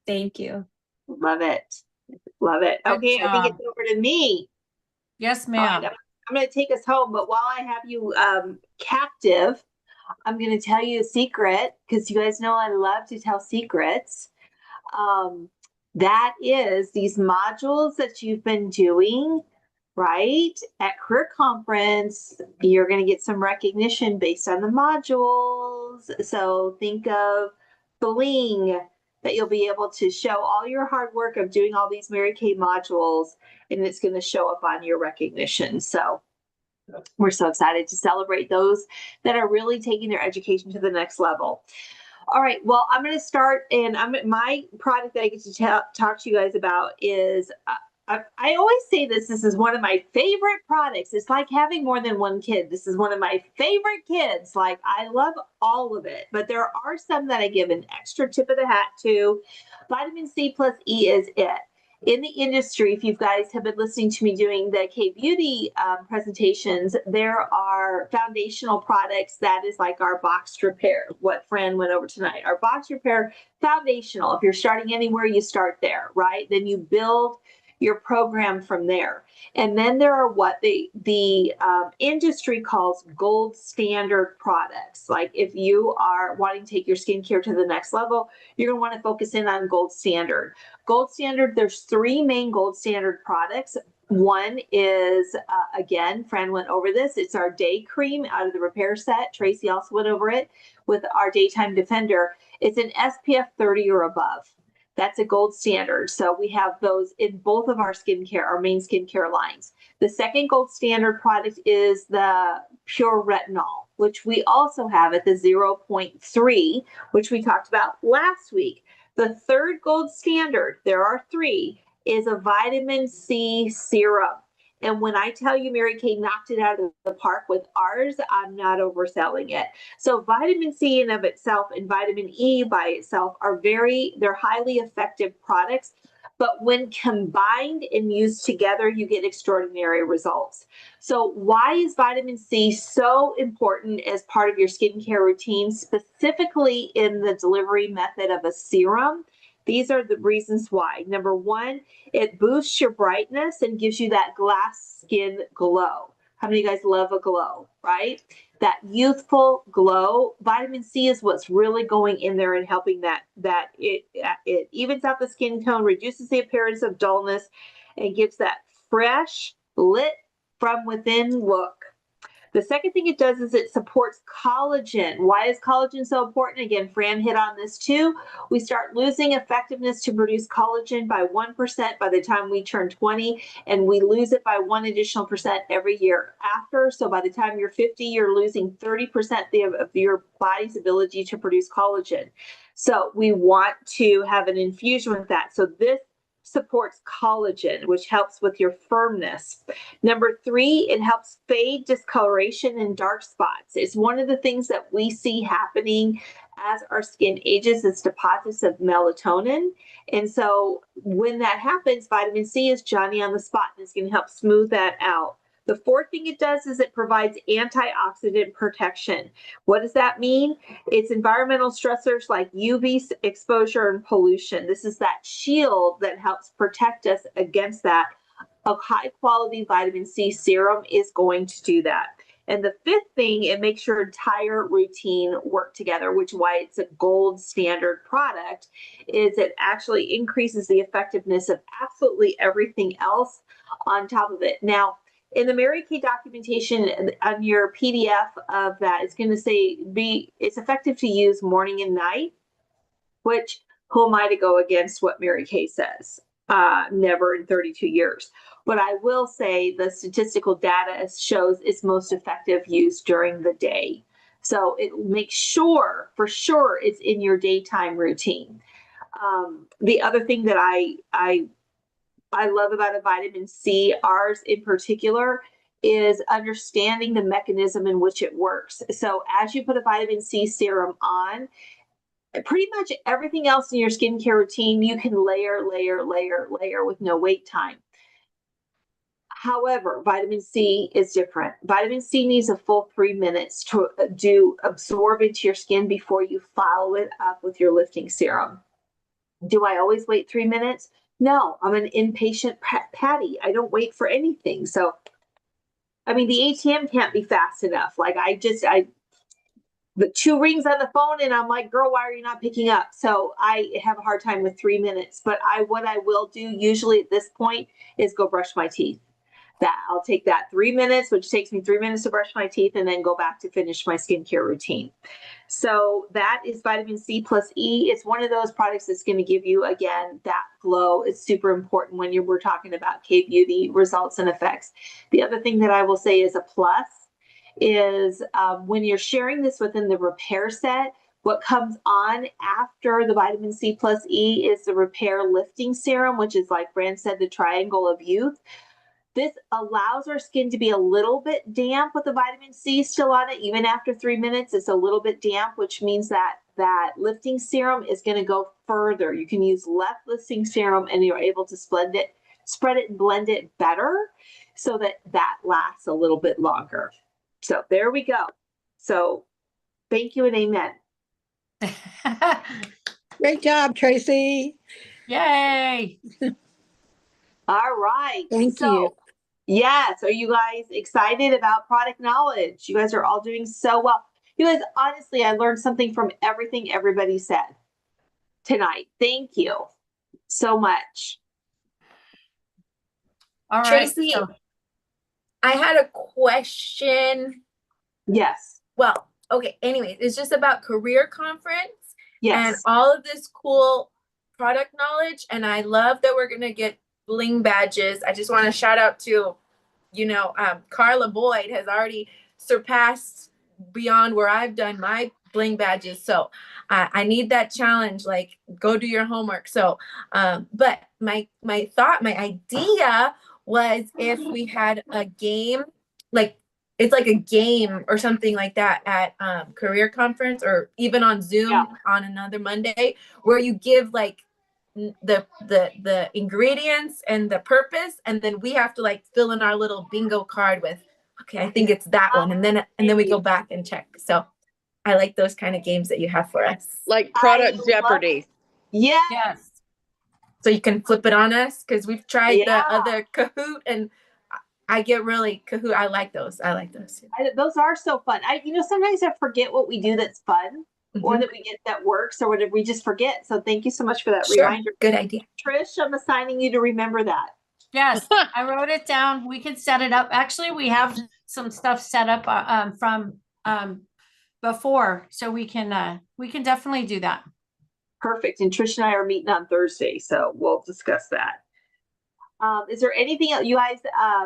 Thank you. Love it. Love it. Good Okay, I think job. it's over to me. Yes, All right, ma'am. I'm going to take us home, but while I have you captive, I'm going to tell you a secret, because you guys know I love to tell secrets. That is these modules that you've been doing, right? At Career Conference, you're going to get some recognition based on the modules. So think of bling, that you'll be able to show all your hard work of doing all these Mary Kay modules, and it's going to show up on your recognition. So we're so excited to celebrate those that are really taking their education to the next level. All right, well, I'm going to start, and my product that I get to talk to you guys about is, I always say this is one of my favorite products. It's like having more than one kid. This is one of my favorite kids. Like, I love all of it, but there are some that I give an extra tip of the hat to. Vitamin C plus E is it. In the industry, if you guys have been listening to me doing the K-Beauty presentations, there are foundational products that is like our Box Repair, what Fran went over tonight. Our Box Repair foundational. If you're starting anywhere, you start there, right? Then you build your program from there. And then there are what the industry calls gold standard products. Like if you are wanting to take your skincare to the next level, you're going to want to focus in on gold standard. Gold standard, there's 3 main gold standard products. One is, again, Fran went over this. It's our day cream out of the repair set. Tracy also went over it with our daytime defender. It's an SPF 30 or above. That's a gold standard. So we have those in both of our skincare, our main skincare lines. The second gold standard product is the Pure Retinol, which we also have at the 0.3, which we talked about last week. The third gold standard, there are 3, is a vitamin C serum. And when I tell you Mary Kay knocked it out of the park with ours, I'm not overselling it. So vitamin C in of itself and vitamin E by itself are they're highly effective products. But when combined and used together, you get extraordinary results. So why is vitamin C so important as part of your skincare routine, specifically in the delivery method of a serum? These are the reasons why. Number 1, it boosts your brightness and gives you that glass skin glow. How many of you guys love a glow, right? That youthful glow. Vitamin C is what's really going in there and helping that it evens out the skin tone, reduces the appearance of dullness, and gives that fresh, lit from within look. The second thing it does is it supports collagen. Why is collagen so important? Again, Fran hit on this too. We start losing effectiveness to produce collagen by 1% by the time we turn 20, and we lose it by 1 additional percent every year after. So by the time you're 50, you're losing 30% of your body's ability to produce collagen. So we want to have an infusion with that. So this supports collagen, which helps with your firmness. Number 3, it helps fade discoloration and dark spots. It's one of the things that we see happening as our skin ages. It's deposits of melatonin. And so when that happens, vitamin C is Johnny on the spot, and it's going to help smooth that out. The fourth thing it does is it provides antioxidant protection. What does that mean? It's environmental stressors like UV exposure and pollution. This is that shield that helps protect us against that. A high quality vitamin C serum is going to do that. And the fifth thing, it makes your entire routine work together, which is why it's a gold standard product, is it actually increases the effectiveness of absolutely everything else on top of it. Now, in the Mary Kay documentation on your PDF of that, it's going to say it's effective to use morning and night, which who am I to go against what Mary Kay says? Never in 32 years. But I will say the statistical data shows it's most effective used during the day. So it makes sure, for sure, it's in your daytime routine. The other thing that I love about a vitamin C, ours in particular, is understanding the mechanism in which it works. So as you put a vitamin C serum on, pretty much everything else in your skincare routine, you can layer with no wait time. However, vitamin C is different. Vitamin C needs a full 3 minutes to absorb into your skin before you follow it up with your lifting serum. Do I always wait 3 minutes? No, I'm an impatient patty. I don't wait for anything. So, I mean, the ATM can't be fast enough. Like the 2 rings on the phone and I'm like, girl, why are you not picking up? So I have a hard time with 3 minutes, but what I will do usually at this point is go brush my teeth. That I'll take that 3 minutes, which takes me 3 minutes to brush my teeth, and then go back to finish my skincare routine. So that is vitamin C plus E. It's one of those products that's going to give you, again, that glow. It's super important when we're talking about K-beauty results and effects. The other thing that I will say is a plus is when you're sharing this within the repair set, what comes on after the vitamin C plus E is the repair lifting serum, which is, like Fran said, the triangle of youth. This allows our skin to be a little bit damp with the vitamin C still on it. Even after 3 minutes, it's a little bit damp, which means that lifting serum is going to go further. You can use less lifting serum and you're able to spread it and blend it better so that lasts a little bit longer. So there we go. So thank you and amen. Great job, Tracy. Yay. All right. Thank you. Yes. Are you guys excited about product knowledge? You guys are all doing so well. You guys, honestly, I learned something from everything everybody said tonight. Thank you so much. All right. Tracy, I had a question. Yes. Well, okay. Anyway, it's just about career conference and Yes. all of this cool product knowledge. And I love that we're going to get bling badges. I just want to shout out to, Carla Boyd has already surpassed beyond where I've done my bling badges. So I need that challenge, like go do your homework. So, but my idea was if we had a game, like it's like a game or something like that at career conference or even on Zoom on another Monday where you give like the ingredients and the purpose, and then we have to like fill in our little bingo card with, okay, I think it's that one, and then we go back and check. So I like those kind of games that you have for us, like product Jeopardy. Yes. So you can flip it on us because we've tried the other Kahoot, and I get really Kahoot. I like those. Those are so fun. Sometimes I forget what we do that's fun. Or that we get that works or whatever, we just forget. So thank you so much for that reminder. Good idea. Trish, I'm assigning you to remember that. Yes, I wrote it down. We can set it up. Actually, we have some stuff set up from before, so we can definitely do that. Perfect. And Trish and I are meeting on Thursday, so we'll discuss that. Is there anything else? You guys,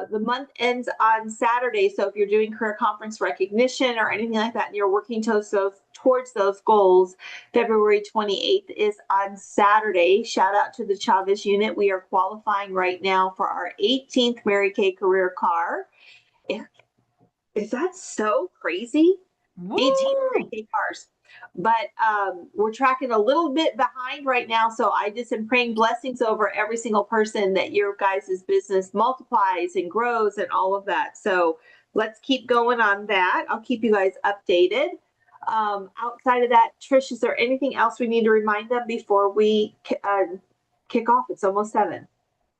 the month ends on Saturday. So if you're doing career conference recognition or anything like that, and you're working towards those goals, February 28th is on Saturday. Shout out to the Chavez unit. We are qualifying right now for our 18th Mary Kay career car. Is that so crazy? Woo! 18 Mary Kay cars. But we're tracking a little bit behind right now. So I just am praying blessings over every single person that your guys' business multiplies and grows and all of that. So let's keep going on that. I'll keep you guys updated. Outside of that, Trish, is there anything else we need to remind them before we kick off? It's almost 7.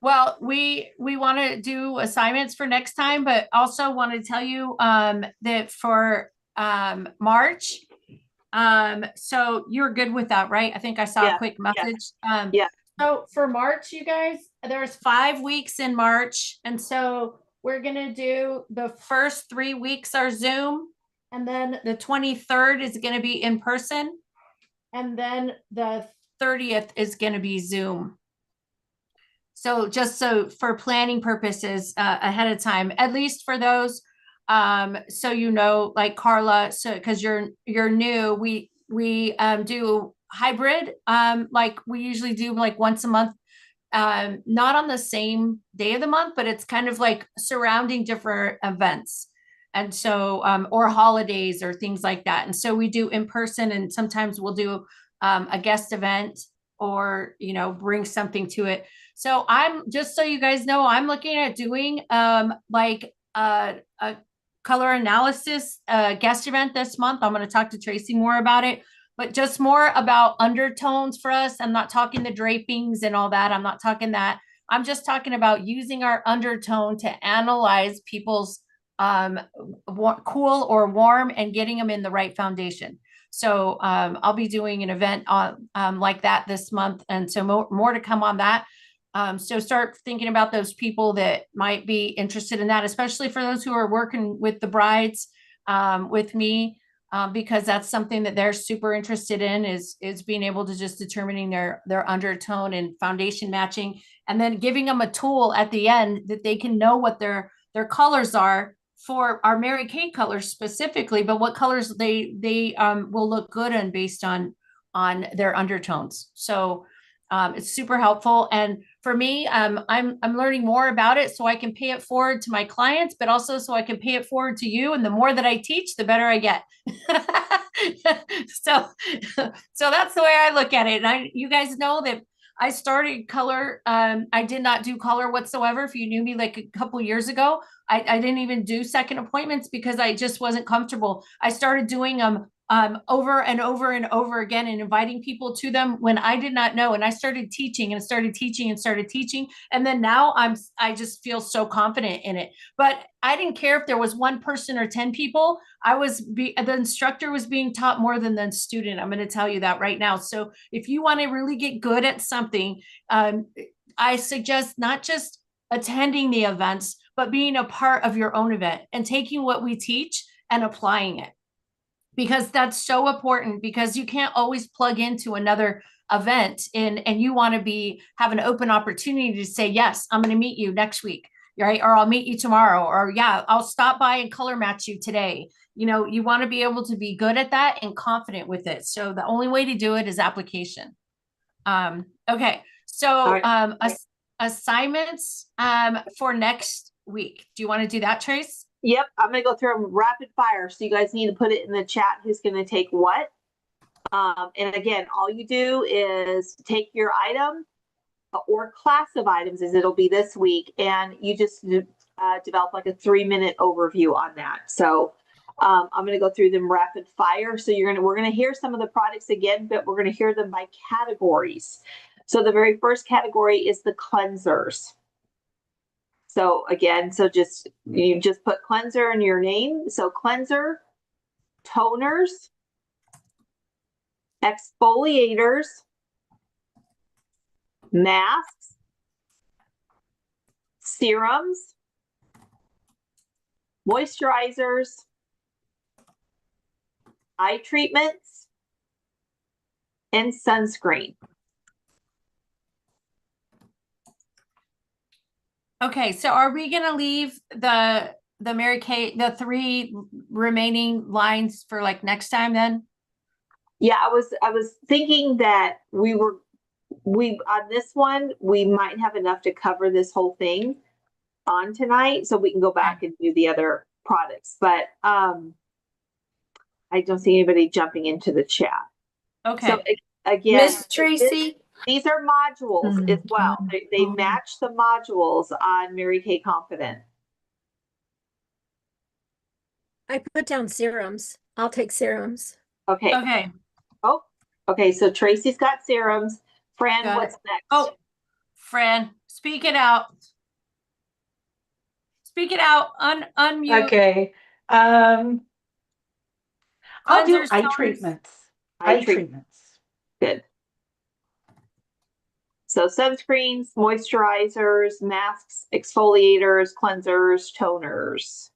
Well, we want to do assignments for next time, but also want to tell you that for March, so you're good with that, right? I think I saw a quick message. So for March, you guys, there's 5 weeks in March. And so we're gonna do the first 3 weeks are Zoom, and then the 23rd is gonna be in person, and then the 30th is gonna be Zoom. So just so for planning purposes ahead of time, at least for those, so you know, like Carla, so because you're new, we do hybrid, like we usually do like once a month, not on the same day of the month, but it's kind of like surrounding different events. And so, or holidays or things like that. And so we do in person, and sometimes we'll do a guest event, or, you know, bring something to it. So I'm, just so you guys know, I'm looking at doing like a color analysis guest event this month. I'm going to talk to Tracy more about it, but just more about undertones for us. I'm not talking the drapings and all that. I'm not talking that. I'm just talking about using our undertone to analyze people's cool or warm and getting them in the right foundation. So I'll be doing an event on like that this month. And so more to come on that. So start thinking about those people that might be interested in that, especially for those who are working with the brides with me, because that's something that they're super interested in, is being able to just determining their undertone and foundation matching, and then giving them a tool at the end that they can know what their colors are for our Mary Kay colors specifically, but what colors they will look good in based on their undertones. So it's super helpful. And for me, I'm learning more about it so I can pay it forward to my clients, but also so I can pay it forward to you. And the more that I teach, the better I get. So that's the way I look at it. And you guys know that I started color. I did not do color whatsoever. If you knew me like a couple years ago, I didn't even do second appointments because I just wasn't comfortable. I started doing them over and over and over again, and inviting people to them when I did not know. And I started teaching and started teaching and started teaching. And then now I just feel so confident in it. But I didn't care if there was 1 person or 10 people. The instructor was being taught more than the student. I'm going to tell you that right now. So if you want to really get good at something, I suggest not just attending the events, but being a part of your own event and taking what we teach and applying it. Because that's so important, because you can't always plug into another event and you want to have an open opportunity to say, yes, I'm going to meet you next week, right? Or I'll meet you tomorrow, or yeah, I'll stop by and color match you today. You know, you want to be able to be good at that and confident with it. So the only way to do it is application. Okay. So assignments for next week. Do you want to do that, Trace? Yep, I'm gonna go through them rapid fire. So you guys need to put it in the chat who's gonna take what. And again, all you do is take your item or class of items, as it'll be this week, and you just develop like a 3-minute overview on that. So I'm gonna go through them rapid fire. So we're gonna hear some of the products again, but we're gonna hear them by categories. So the very first category is the cleansers. So again, you just put cleanser in your name. So cleanser, toners, exfoliators, masks, serums, moisturizers, eye treatments, and sunscreen. Okay, so are we going to leave the Mary Kay, the 3 remaining lines for like next time then? Yeah, I was thinking that we on this one, we might have enough to cover this whole thing on tonight, so we can go back and do the other products. But I don't see anybody jumping into the chat. Okay. So again, Miss Tracy. These are modules as well. They match the modules on Mary Kay Confident. I put down serums. I'll take serums. Okay. Okay. Oh, okay. So Tracy's got serums. Fran, what's next? Oh, Fran, speak it out. Speak it out. Unmute. Okay. I'll do Cleansers, eye toners. treatments. Eye treatments. Good. So sunscreens, moisturizers, masks, exfoliators, cleansers, toners.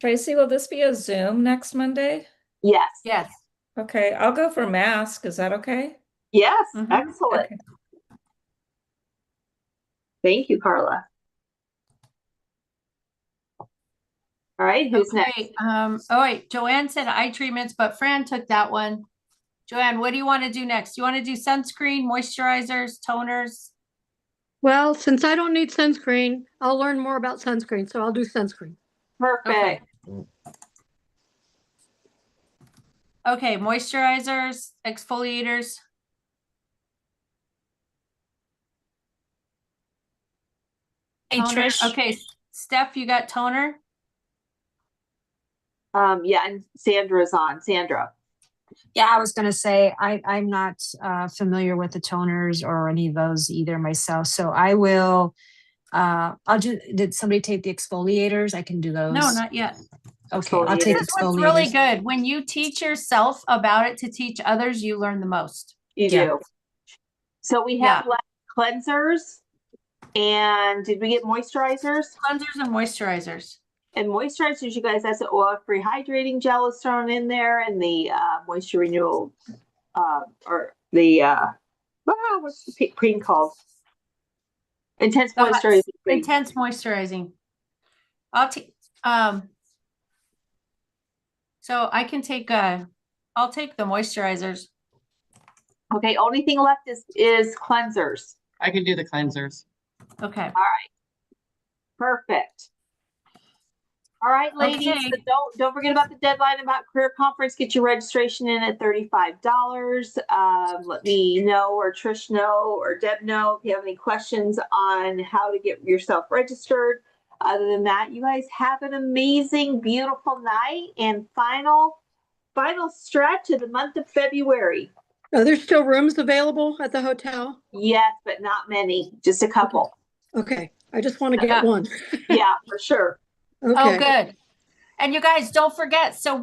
Tracy, will this be a Zoom next Monday? Yes. Yes. Okay, I'll go for mask. Is that okay? Yes. Mhm. Excellent. Okay. Thank you, Carla. All right, who's next? Okay, oh wait, Joanne said eye treatments, but Fran took that one. Joanne, what do you want to do next? You want to do sunscreen, moisturizers, toners? Well, since I don't need sunscreen, I'll learn more about sunscreen, so I'll do sunscreen. Perfect. Okay, moisturizers, exfoliators. Hey, Toner. Trish. Okay, Steph, you got toner? Yeah, and Sandra's on. Sandra. Yeah, I was gonna say I'm not familiar with the toners or any of those either myself. So I will. I'll do. Did somebody take the exfoliators? I can do those. No, not yet. Okay, I'll take This is what's really exfoliators. good. When you teach yourself about it to teach others, you learn the most. You Yeah. do. So we have left cleansers, and did we get moisturizers? Cleansers and moisturizers. And moisturizers, you guys, that's the oil-free hydrating gel is thrown in there, and the moisture renewal, or the what's the cream called? Intense The hot- moisturizing cream. Intense moisturizing. So I can take I'll take the moisturizers. Okay, only thing left is cleansers. I can do the cleansers. Okay. Perfect. All right, ladies. Okay. So don't forget about the deadline about career conference. Get your registration in at $35. Let me know, or Trish know, or Deb know if you have any questions on how to get yourself registered. Other than that, you guys have an amazing, beautiful night and final stretch of the month of February. Are there still rooms available at the hotel? Yes, but not many, just a couple. Okay, I just want to Yeah. get one. Yeah, for sure. Oh, Okay. good. And you guys, don't forget. So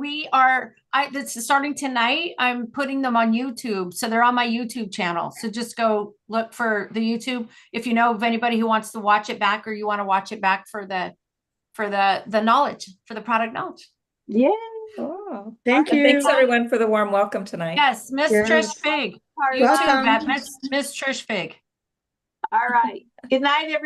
this is starting tonight. I'm putting them on YouTube. So they're on my YouTube channel. So just go look for the YouTube. If you know of anybody who wants to watch it back, or you want to watch it back for the knowledge, for the product knowledge. Yeah. Oh. Thank And you. thanks everyone for the warm welcome tonight. Yes, Miss Yes. Trish Fig. All YouTube Welcome. at Miss Trish Fig. right. Good night, everybody.